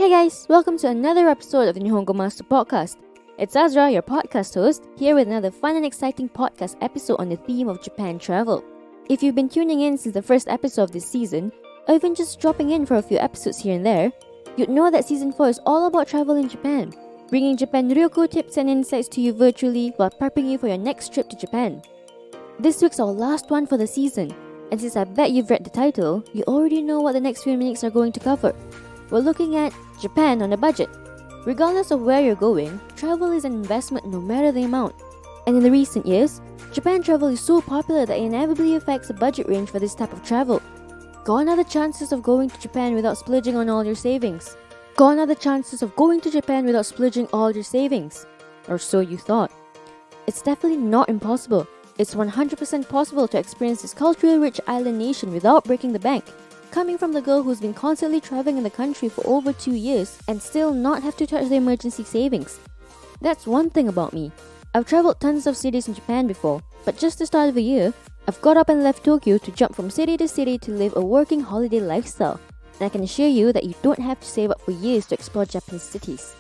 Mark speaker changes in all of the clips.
Speaker 1: Hey guys, welcome to another episode of the Nihongo Master podcast. It's Azra, your podcast host, here with another fun and exciting podcast episode on the theme of Japan travel. If you've been tuning in since the first episode of this season, or even just dropping in for a few episodes here and there, you'd know that season 4 is all about travel in Japan, bringing Japan Ryoko tips and insights to you virtually while prepping you for your next trip to Japan. This week's our last one for the season, and since I bet you've read the title, you already know what the next few minutes are going to cover. We're looking at Japan on a budget. Regardless of where you're going, travel is an investment no matter the amount. And in the recent years, Japan travel is so popular that it inevitably affects the budget range for this type of travel. Gone are the chances of going to Japan without splurging on all your savings. Gone are the chances of going to Japan without splurging all your savings. Or so you thought. It's definitely not impossible. It's 100% possible to experience this culturally rich island nation without breaking the bank. Coming from the girl who's been constantly traveling in the country for over 2 years and still not have to touch the emergency savings. That's one thing about me. I've traveled tons of cities in Japan before, but just the start of the year, I've got up and left Tokyo to jump from city to city to live a working holiday lifestyle. And I can assure you that you don't have to save up for years to explore Japanese cities.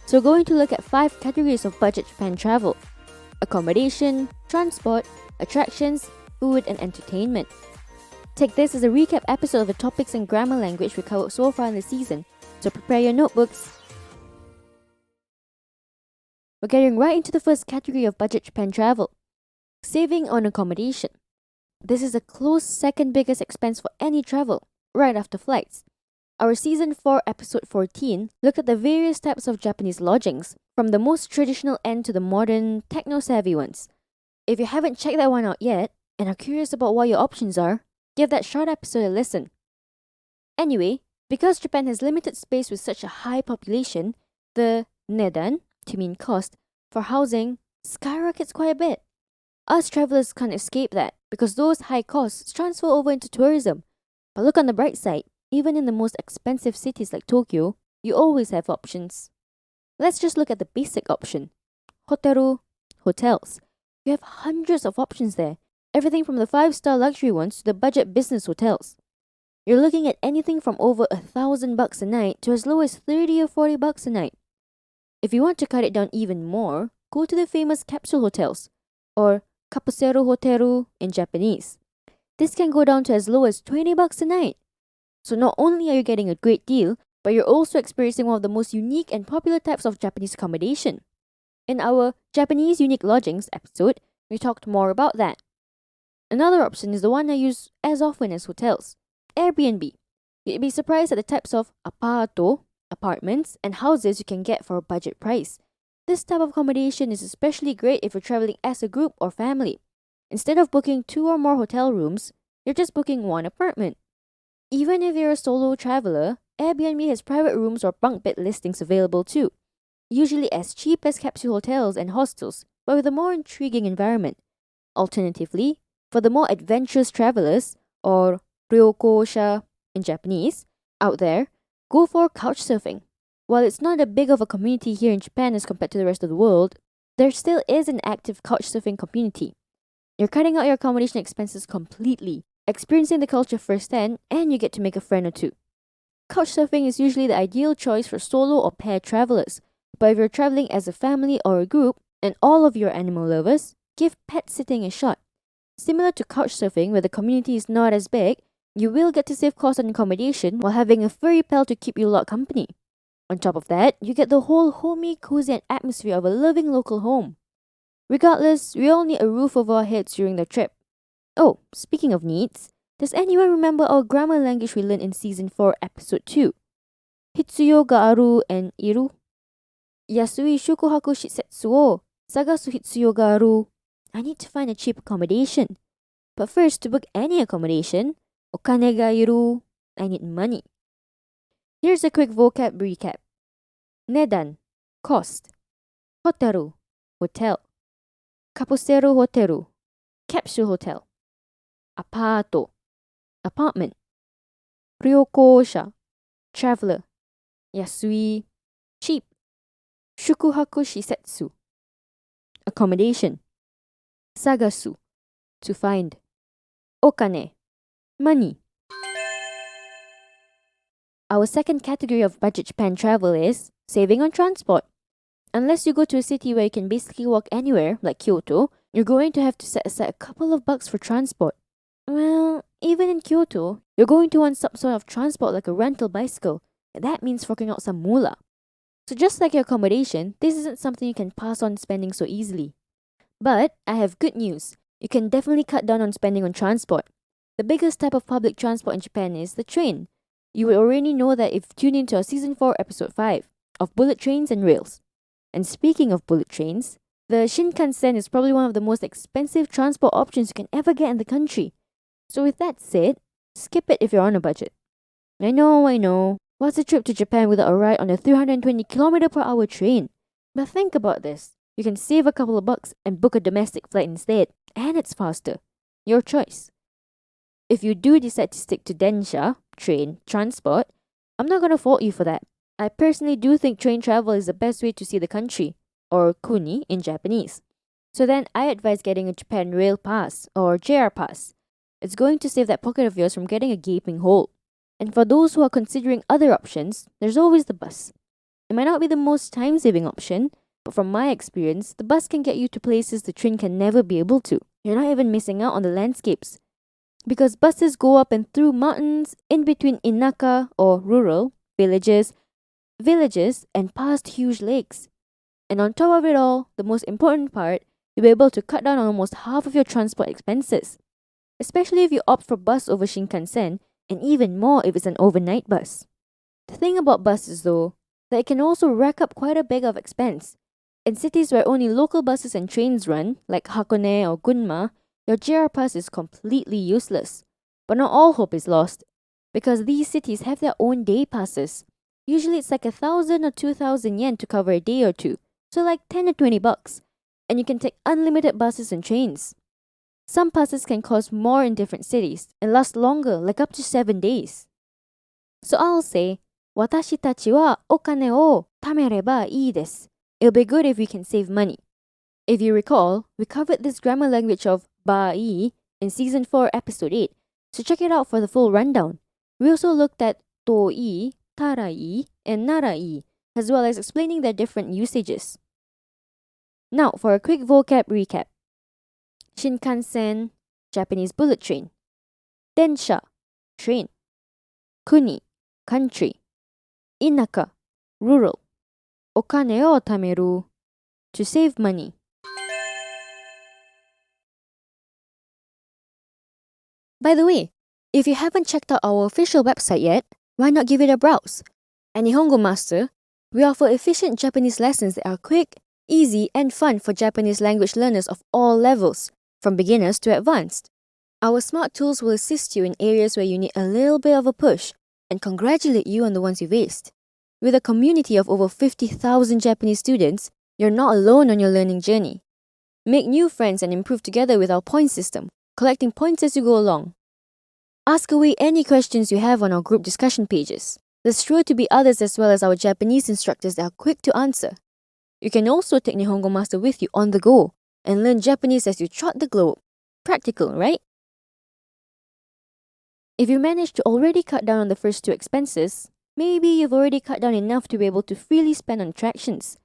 Speaker 1: So we're going to look at 5 categories of budget Japan travel: accommodation, transport, attractions, food, and entertainment. Take this as a recap episode of the topics and grammar language we covered so far in the season, so prepare your notebooks. We're getting right into the first category of budget Japan travel: saving on accommodation. This is a close second biggest expense for any travel, right after flights. Our season 4 episode 14 looked at the various types of Japanese lodgings, from the most traditional end to the modern, techno-savvy ones. If you haven't checked that one out yet, and are curious about what your options are, give that short episode a listen. Anyway, because Japan has limited space with such a high population, the nedan, to mean cost, for housing skyrockets quite a bit. Us travelers can't escape that because those high costs transfer over into tourism. But look on the bright side, even in the most expensive cities like Tokyo, you always have options. Let's just look at the basic option: hotaru, hotels. You have hundreds of options there. Everything from the 5-star luxury ones to the budget business hotels. You're looking at anything from over $1,000 a night to as low as $30 or $40 a night. If you want to cut it down even more, go to the famous capsule hotels, or kapuseru hoteru in Japanese. This can go down to as low as $20 a night. So not only are you getting a great deal, but you're also experiencing one of the most unique and popular types of Japanese accommodation. In our Japanese Unique Lodgings episode, we talked more about that. Another option is the one I use as often as hotels: Airbnb. You'd be surprised at the types of apartments, and houses you can get for a budget price. This type of accommodation is especially great if you're traveling as a group or family. Instead of booking 2 or more hotel rooms, you're just booking 1 apartment. Even if you're a solo traveler, Airbnb has private rooms or bunk bed listings available too, usually as cheap as capsule hotels and hostels, but with a more intriguing environment. Alternatively, for the more adventurous travelers, or ryokosha in Japanese, out there, go for couchsurfing. While it's not as big of a community here in Japan as compared to the rest of the world, there still is an active couchsurfing community. You're cutting out your accommodation expenses completely, experiencing the culture firsthand, and you get to make a friend or two. Couchsurfing is usually the ideal choice for solo or pair travelers, but if you're traveling as a family or a group, and all of you are animal lovers, give pet sitting a shot. Similar to couchsurfing, where the community is not as big, you will get to save costs on accommodation while having a furry pal to keep you lot company. On top of that, you get the whole homey, cozy atmosphere of a loving local home. Regardless, we all need a roof over our heads during the trip. Oh, speaking of needs, does anyone remember our grammar language we learned in season 4 episode 2? Hitsuyo ga aru and iru. Yasui shukuhaku shisetsu wo sagasu hitsuyo ga aru. I need to find a cheap accommodation. But first, to book any accommodation, okane ga iru. I need money. Here's a quick vocab recap. Nedan, cost. Hotaru, hotel. Kapuseru hoteru, capsule hotel. Apato, apartment. Ryokosha, traveler. Yasui, cheap. Shukuhaku shisetsu, accommodation. Sagasu, to find. Okane, money. Our second category of budget Japan travel is saving on transport. Unless you go to a city where you can basically walk anywhere, like Kyoto, you're going to have to set aside a couple of bucks for transport. Well, even in Kyoto, you're going to want some sort of transport like a rental bicycle, and that means forking out some moolah. So just like your accommodation, this isn't something you can pass on spending so easily. But I have good news. You can definitely cut down on spending on transport. The biggest type of public transport in Japan is the train. You will already know that if you tune into our Season 4, Episode 5 of Bullet Trains and Rails. And speaking of bullet trains, the Shinkansen is probably one of the most expensive transport options you can ever get in the country. So with that said, skip it if you're on a budget. I know. What's a trip to Japan without a ride on a 320 km/h train? But think about this. You can save a couple of bucks and book a domestic flight instead, and it's faster. Your choice. If you do decide to stick to Densha, train, transport, I'm not gonna fault you for that. I personally do think train travel is the best way to see the country, or kuni in Japanese. So then I advise getting a Japan Rail Pass or JR Pass. It's going to save that pocket of yours from getting a gaping hole. And for those who are considering other options, there's always the bus. It might not be the most time-saving option, but from my experience, the bus can get you to places the train can never be able to. You're not even missing out on the landscapes. Because buses go up and through mountains, in between inaka or rural, villages, and past huge lakes. And on top of it all, the most important part, you'll be able to cut down on almost half of your transport expenses. Especially if you opt for bus over Shinkansen, and even more if it's an overnight bus. The thing about buses though, that it can also rack up quite a bit of expense. In cities where only local buses and trains run, like Hakone or Gunma, your JR pass is completely useless. But not all hope is lost, because these cities have their own day passes. Usually it's like 1,000 or 2,000 yen to cover a day or two, so like 10 to 20 bucks. And you can take unlimited buses and trains. Some passes can cost more in different cities and last longer, like up to 7 days. So I'll say, 私たちはお金を貯めればいいです. It'll be good if we can save money. If you recall, we covered this grammar language of bai in Season 4, Episode 8, so check it out for the full rundown. We also looked at toi, tarai, and narai, as well as explaining their different usages. Now for a quick vocab recap. Shinkansen, Japanese bullet train. Densha, train. Kuni, country. Inaka, rural. Okane o tameru, to save money. By the way, if you haven't checked out our official website yet, why not give it a browse? At Nihongo Master, we offer efficient Japanese lessons that are quick, easy, and fun for Japanese language learners of all levels, from beginners to advanced. Our smart tools will assist you in areas where you need a little bit of a push and congratulate you on the ones you've aced. With a community of over 50,000 Japanese students, you're not alone on your learning journey. Make new friends and improve together with our point system, collecting points as you go along. Ask away any questions you have on our group discussion pages. There's sure to be others as well as our Japanese instructors that are quick to answer. You can also take Nihongo Master with you on the go and learn Japanese as you trot the globe. Practical, right? If you manage to already cut down on the first two expenses, maybe you've already cut down enough to be able to freely spend on attractions.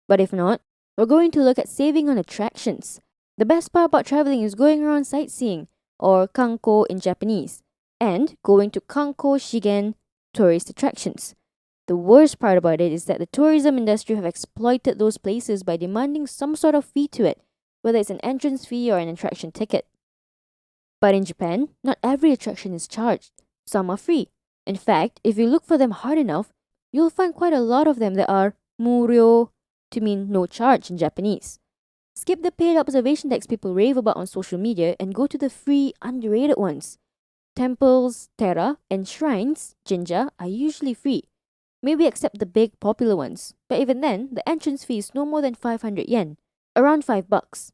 Speaker 1: But if not, we're going to look at saving on attractions. The best part about traveling is going around sightseeing, or kanko in Japanese, and going to kanko shigen, tourist attractions. The worst part about it is that the tourism industry have exploited those places by demanding some sort of fee to it, whether it's an entrance fee or an attraction ticket. But in Japan, not every attraction is charged. Some are free. In fact, if you look for them hard enough, you'll find quite a lot of them that are muryo, to mean no charge in Japanese. Skip the paid observation decks people rave about on social media and go to the free, underrated ones. Temples, tera, and shrines, jinja, are usually free. Maybe except the big popular ones, but even then, the entrance fee is no more than 500 yen, around $5.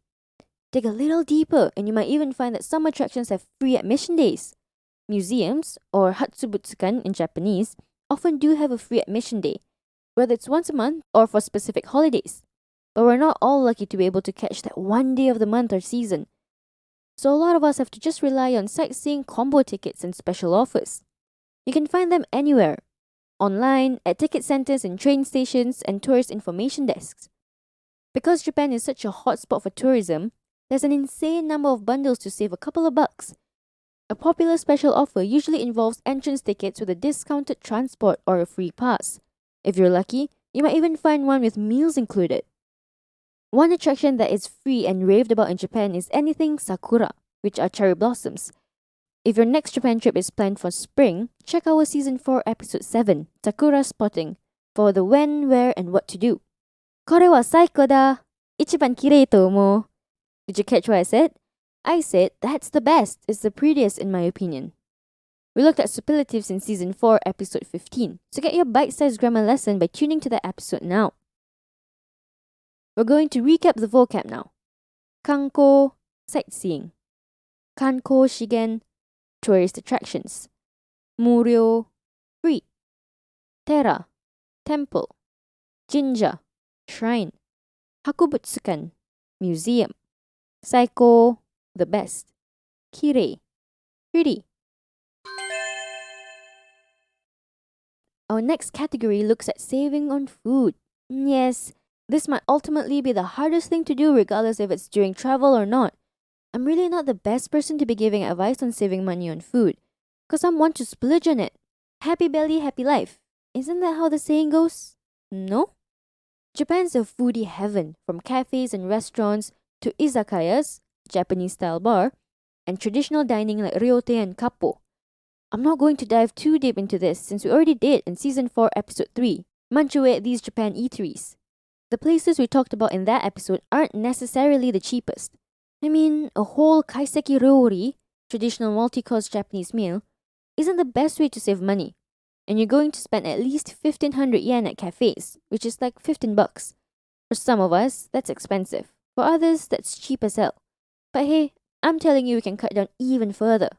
Speaker 1: Dig a little deeper and you might even find that some attractions have free admission days. Museums, or hatsubutsukan in Japanese, often do have a free admission day, whether it's once a month or for specific holidays. But we're not all lucky to be able to catch that one day of the month or season. So a lot of us have to just rely on sightseeing combo tickets and special offers. You can find them anywhere. online, at ticket centers and train stations, and tourist information desks. Because Japan is such a hotspot for tourism, there's an insane number of bundles to save a couple of bucks. A popular special offer usually involves entrance tickets with a discounted transport or a free pass. If you're lucky, you might even find one with meals included. One attraction that is free and raved about in Japan is anything sakura, which are cherry blossoms. If your next Japan trip is planned for spring, check our Season 4 Episode 7, Sakura Spotting, for the when, where, and what to do. これは最高だ! 一番綺麗と思う. Did you catch what I said? I said that's the best, it's the prettiest in my opinion. We looked at superlatives in Season 4, Episode 15, so get your bite-sized grammar lesson by tuning to that episode now. We're going to recap the vocab now. Kanko, sightseeing. Kanko shigen, tourist attractions. Muryo, free. Tera, temple. Jinja, shrine. Hakubutsukan, museum. Saiko, the best. Kirei, pretty. Our next category looks at saving on food. Yes, this might ultimately be the hardest thing to do regardless if it's during travel or not. I'm really not the best person to be giving advice on saving money on food, because I'm one to splurge on it. Happy belly, happy life. Isn't that how the saying goes? No? Japan's a foodie heaven, from cafes and restaurants to izakayas, Japanese-style bar, and traditional dining like ryote and kappo. I'm not going to dive too deep into this since we already did in Season 4, Episode 3, Munch Away at These Japan Eateries. The places we talked about in that episode aren't necessarily the cheapest. I mean, a whole kaiseki ryori, traditional multi-course Japanese meal, isn't the best way to save money. And you're going to spend at least 1,500 yen at cafes, which is like 15 bucks. For some of us, that's expensive. For others, that's cheap as hell. But hey, I'm telling you we can cut down even further.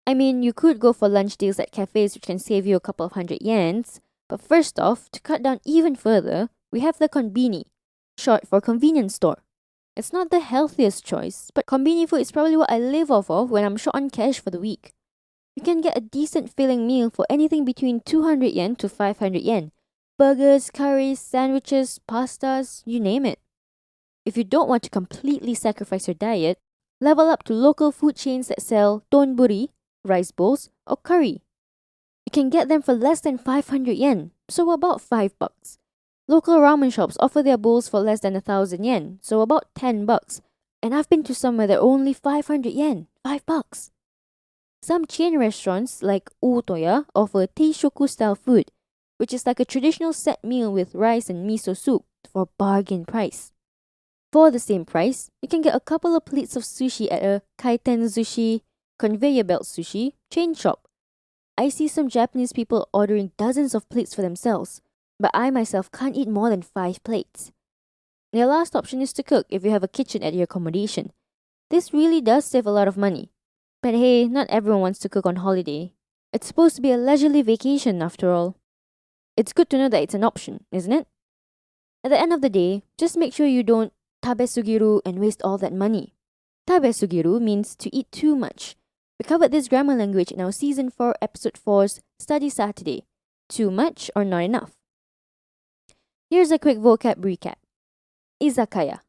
Speaker 1: I mean, you could go for lunch deals at cafes which can save you a couple of hundred yens. But first off, to cut down even further, we have the konbini, short for convenience store. It's not the healthiest choice, but konbini food is probably what I live off of when I'm short on cash for the week. You can get a decent filling meal for anything between 200 yen to 500 yen. Burgers, curries, sandwiches, pastas, you name it. If you don't want to completely sacrifice your diet, level up to local food chains that sell donburi, rice bowls, or curry. You can get them for less than 500 yen, so about 5 bucks. Local ramen shops offer their bowls for less than 1,000 yen, so about 10 bucks. And I've been to some where they're only 500 yen, 5 bucks. Some chain restaurants like Otoya offer teishoku style food, which is like a traditional set meal with rice and miso soup for bargain price. For the same price, you can get a couple of plates of sushi at a kaiten sushi, conveyor belt sushi, chain shop. I see some Japanese people ordering dozens of plates for themselves, but I myself can't eat more than 5 plates. Your last option is to cook if you have a kitchen at your accommodation. This really does save a lot of money. But hey, not everyone wants to cook on holiday. It's supposed to be a leisurely vacation after all. It's good to know that it's an option, isn't it? At the end of the day, just make sure you don't tabesugiru and waste all that money. Tabesugiru means to eat too much. We covered this grammar language in our Season 4, Episode 4's Study Saturday. Too much or not enough. Here's a quick vocab recap. Izakaya,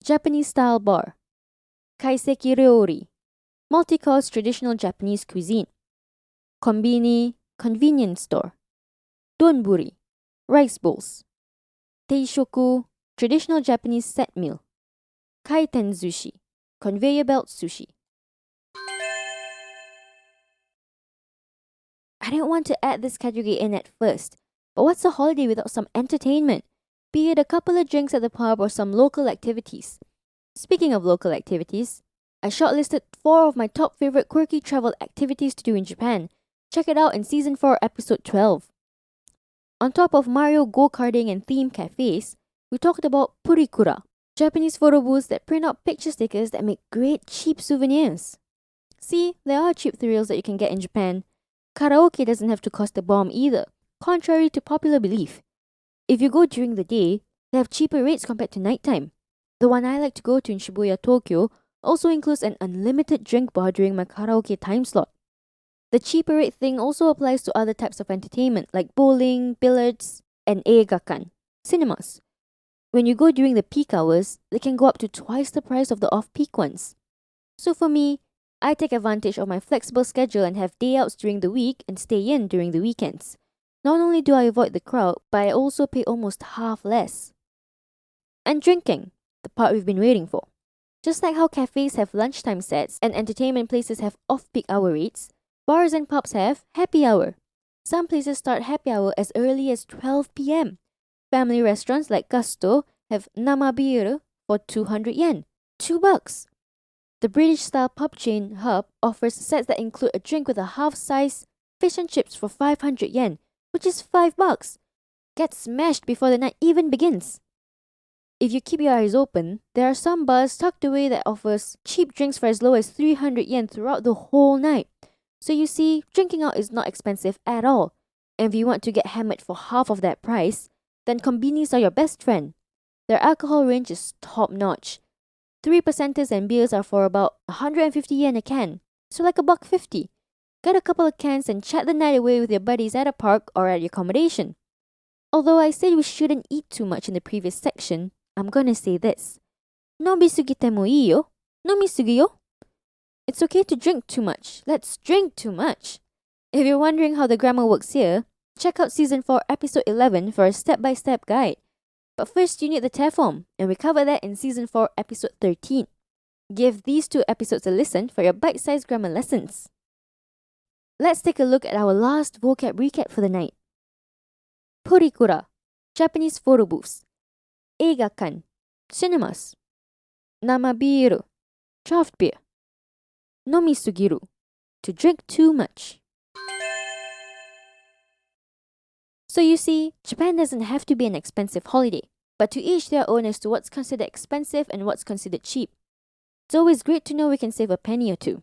Speaker 1: Japanese-style bar. Kaiseki ryori, multi-course traditional Japanese cuisine. Konbini, convenience store. Donburi, rice bowls. Teishoku, traditional Japanese set meal. Kaiten sushi, conveyor belt sushi. I didn't want to add this category in at first, but what's a holiday without some entertainment? Be it a couple of drinks at the pub or some local activities. Speaking of local activities, I shortlisted 4 of my top favorite quirky travel activities to do in Japan. Check it out in Season 4, Episode 12. On top of Mario go-karting and theme cafes, we talked about purikura, Japanese photo booths that print out picture stickers that make great cheap souvenirs. See, there are cheap thrills that you can get in Japan. Karaoke doesn't have to cost a bomb either, contrary to popular belief. If you go during the day, they have cheaper rates compared to nighttime. The one I like to go to in Shibuya, Tokyo, also includes an unlimited drink bar during my karaoke time slot. The cheaper rate thing also applies to other types of entertainment like bowling, billiards, and eigakan, cinemas. When you go during the peak hours, they can go up to twice the price of the off-peak ones. So for me, I take advantage of my flexible schedule and have day outs during the week and stay in during the weekends. Not only do I avoid the crowd, but I also pay almost half less. And drinking, the part we've been waiting for. Just like how cafes have lunchtime sets and entertainment places have off-peak hour rates, bars and pubs have happy hour. Some places start happy hour as early as 12 p.m. Family restaurants like Gusto have namabiru for 200 yen, $2. The British-style pub chain Hub offers sets that include a drink with a half-size fish and chips for 500 yen, which is $5. Get smashed before the night even begins. If you keep your eyes open, there are some bars tucked away that offers cheap drinks for as low as 300 yen throughout the whole night. So you see, drinking out is not expensive at all. And if you want to get hammered for half of that price, then convenies are your best friend. Their alcohol range is top-notch. 3%ers and beers are for about 150 yen a can, so like $1.50. Get a couple of cans and chat the night away with your buddies at a park or at your accommodation. Although I said we shouldn't eat too much in the previous section, I'm gonna say this. Nobisugite mo ii yo. Nomisugi yo. It's okay to drink too much. Let's drink too much. If you're wondering how the grammar works here, check out Season 4, Episode 11 for a step-by-step guide. But first, you need the tear form, and we cover that in Season 4, Episode 13. Give these 2 episodes a listen for your bite-sized grammar lessons. Let's take a look at our last vocab recap for the night. Purikura, Japanese photo booths. Eigakan, cinemas. Namabiru, draft beer. Nomisugiru, to drink too much. So you see, Japan doesn't have to be an expensive holiday, but to each their own as to what's considered expensive and what's considered cheap. It's always great to know we can save a penny or two.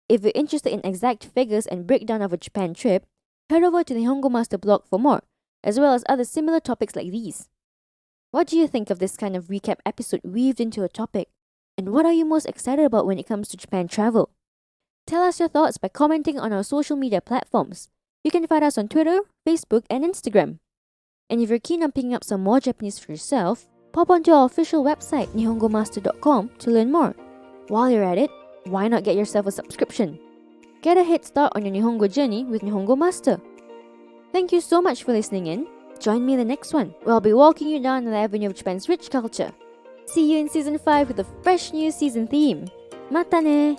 Speaker 1: If you're interested in exact figures and breakdown of a Japan trip, head over to the Nihongo Master blog for more, as well as other similar topics like these. What do you think of this kind of recap episode weaved into a topic? And what are you most excited about when it comes to Japan travel? Tell us your thoughts by commenting on our social media platforms. You can find us on Twitter, Facebook, and Instagram. And if you're keen on picking up some more Japanese for yourself, pop onto our official website, nihongomaster.com, to learn more. While you're at it, why not get yourself a subscription? Get a head start on your Nihongo journey with Nihongo Master. Thank you so much for listening in. Join me in the next one, where I'll be walking you down the avenue of Japan's rich culture. See you in Season 5 with a fresh new season theme. Mata ne!